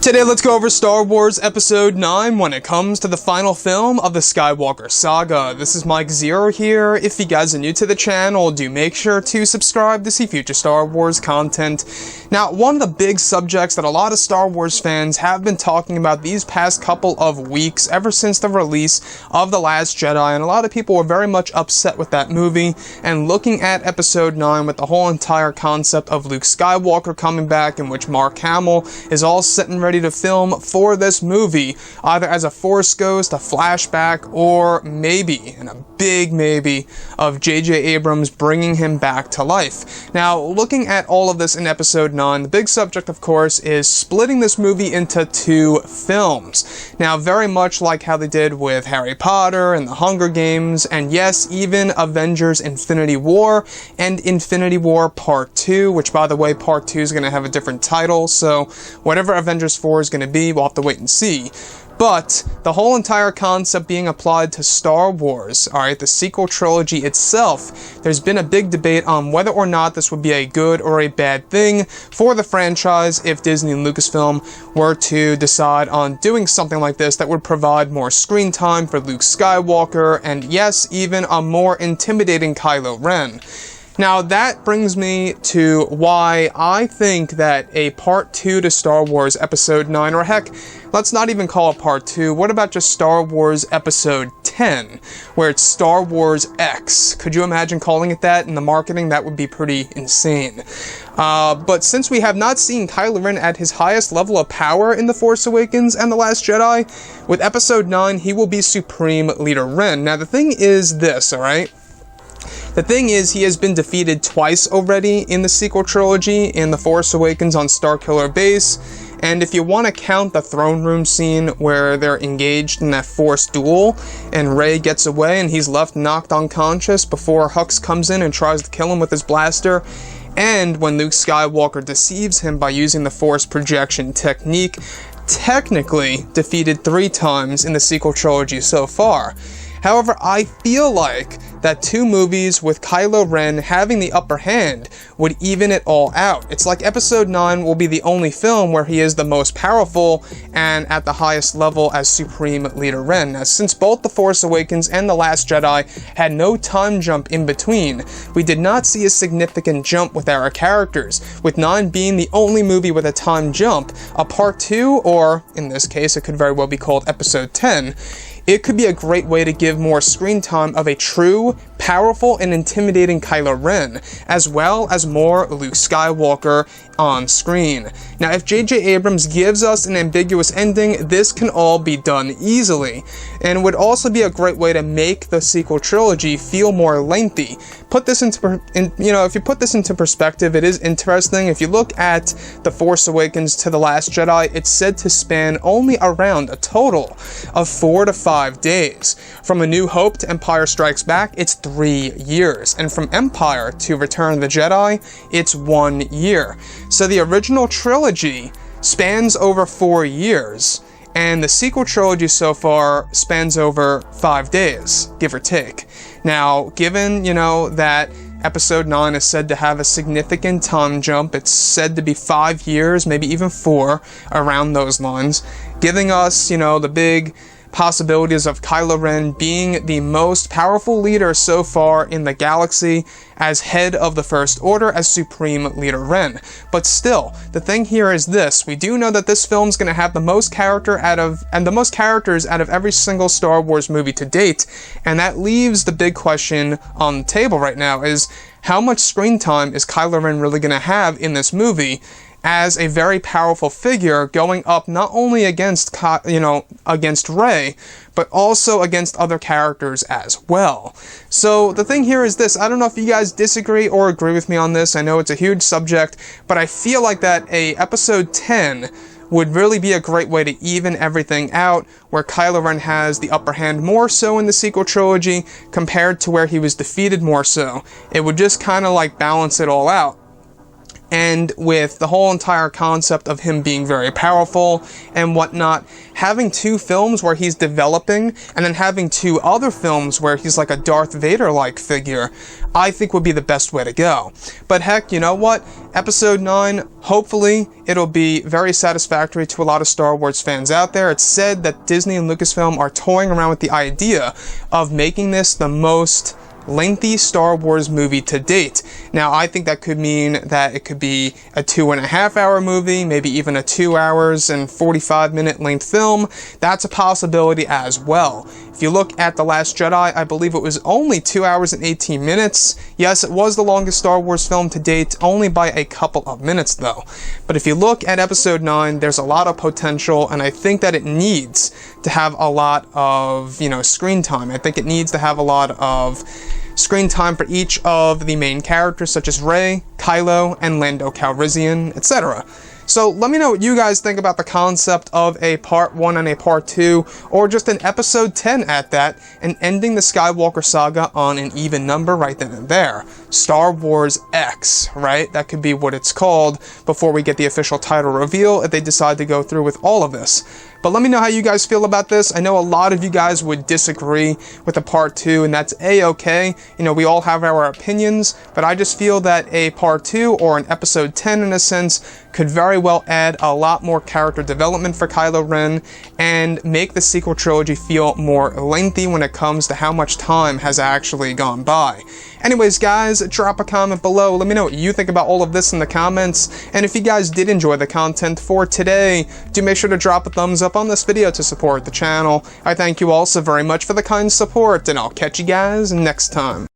Today, let's go over Star Wars Episode 9 when it comes to the final film of the Skywalker saga. This is Mike Zero here. If you guys are new to the channel, do make sure to subscribe to see future Star Wars content. Now, one of the big subjects that a lot of Star Wars fans have been talking about these past couple of weeks, ever since the release of The Last Jedi, and a lot of people were very much upset with that movie, and looking at Episode 9 with the whole entire concept of Luke Skywalker coming back, in which Mark Hamill is all set and ready to film for this movie, either as a Force Ghost, a flashback, or maybe, and a big maybe, of J.J. Abrams bringing him back to life. Now, looking at all of this in Episode 9, the big subject, of course, is splitting this movie into two films. Now, very much like how they did with Harry Potter and the Hunger Games, and yes, even Avengers Infinity War and Infinity War Part 2, which, by the way, Part 2 is going to have a different title, so whatever Avengers 4 is going to be, we'll have to wait and see. But the whole entire concept being applied to Star Wars, alright, the sequel trilogy itself, there's been a big debate on whether or not this would be a good or a bad thing for the franchise if Disney and Lucasfilm were to decide on doing something like this that would provide more screen time for Luke Skywalker, and yes, even a more intimidating Kylo Ren. Now, that brings me to why I think that a Part 2 to Star Wars Episode 9, or heck, let's not even call it Part 2, what about just Star Wars Episode 10, where it's Star Wars X? Could you imagine calling it that in the marketing? That would be pretty insane. But since we have not seen Kylo Ren at his highest level of power in The Force Awakens and The Last Jedi, with Episode 9, he will be Supreme Leader Ren. Now, the thing is this, alright? The thing is, he has been defeated twice already in the sequel trilogy, in The Force Awakens on Starkiller Base, and if you want to count the throne room scene where they're engaged in that Force duel, and Rey gets away and he's left knocked unconscious before Hux comes in and tries to kill him with his blaster, and when Luke Skywalker deceives him by using the Force projection technique, technically defeated 3 times in the sequel trilogy so far. However, I feel like that 2 movies with Kylo Ren having the upper hand would even it all out. It's like Episode 9 will be the only film where he is the most powerful and at the highest level as Supreme Leader Ren. Now, since both The Force Awakens and The Last Jedi had no time jump in between, we did not see a significant jump with our characters, with 9 being the only movie with a time jump. A Part 2, or in this case, it could very well be called Episode 10, it could be a great way to give more screen time of a true, powerful, and intimidating Kylo Ren, as well as more Luke Skywalker on screen. Now, if J.J. Abrams gives us an ambiguous ending, this can all be done easily, and would also be a great way to make the sequel trilogy feel more lengthy. If you put this into perspective, it is interesting. If you look at The Force Awakens to The Last Jedi, it's said to span only around a total of 4 to 5 days. From A New Hope to Empire Strikes Back, it's 3 years, and from Empire to Return of the Jedi, it's 1 year. So the original trilogy spans over 4 years, and the sequel trilogy so far spans over 5 days, give or take. Now, given, that Episode 9 is said to have a significant time jump, it's said to be 5 years, maybe even 4, around those lines, giving us, the big possibilities of Kylo Ren being the most powerful leader so far in the galaxy as head of the First Order, as Supreme Leader Ren. But still, the thing here is this: we do know that this film's going to have the most characters out of every single Star Wars movie to date, and that leaves the big question on the table right now: is how much screen time is Kylo Ren really going to have in this movie as a very powerful figure, going up not only against Rey, but also against other characters as well. So the thing here is this: I don't know if you guys disagree or agree with me on this. I know it's a huge subject, but I feel like that a Episode 10 would really be a great way to even everything out, where Kylo Ren has the upper hand more so in the sequel trilogy compared to where he was defeated more so. It would just kind of like balance it all out. And with the whole entire concept of him being very powerful and whatnot, having 2 films where he's developing and then having 2 other films where he's like a Darth Vader-like figure, I think would be the best way to go. But heck, you know what? Episode 9, hopefully it'll be very satisfactory to a lot of Star Wars fans out there. It's said that Disney and Lucasfilm are toying around with the idea of making this the most lengthy Star Wars movie to date. Now, I think that could mean that it could be a 2.5-hour movie, maybe even a 2 hours and 45-minute length film. That's a possibility as well. If you look at The Last Jedi, I believe it was only 2 hours and 18 minutes. Yes, it was the longest Star Wars film to date, only by a couple of minutes though. But if you look at Episode 9, there's a lot of potential, and I think that it needs to have a lot of, screen time. I think it needs to have a lot of screen time for each of the main characters, such as Rey, Kylo, and Lando Calrissian, etc. So let me know what you guys think about the concept of a part 1 and a part 2, or just an episode 10 at that, and ending the Skywalker saga on an even number right then and there. Star Wars X, right? That could be what it's called before we get the official title reveal if they decide to go through with all of this. But let me know how you guys feel about this. I know a lot of you guys would disagree with the part 2, and that's a-okay. We all have our opinions, but I just feel that a part 2 or an episode 10 in a sense could very well add a lot more character development for Kylo Ren and make the sequel trilogy feel more lengthy when it comes to how much time has actually gone by. Anyways, guys, drop a comment below. Let me know what you think about all of this in the comments. And if you guys did enjoy the content for today, do make sure to drop a thumbs up on this video to support the channel. I thank you all so very much for the kind support, and I'll catch you guys next time.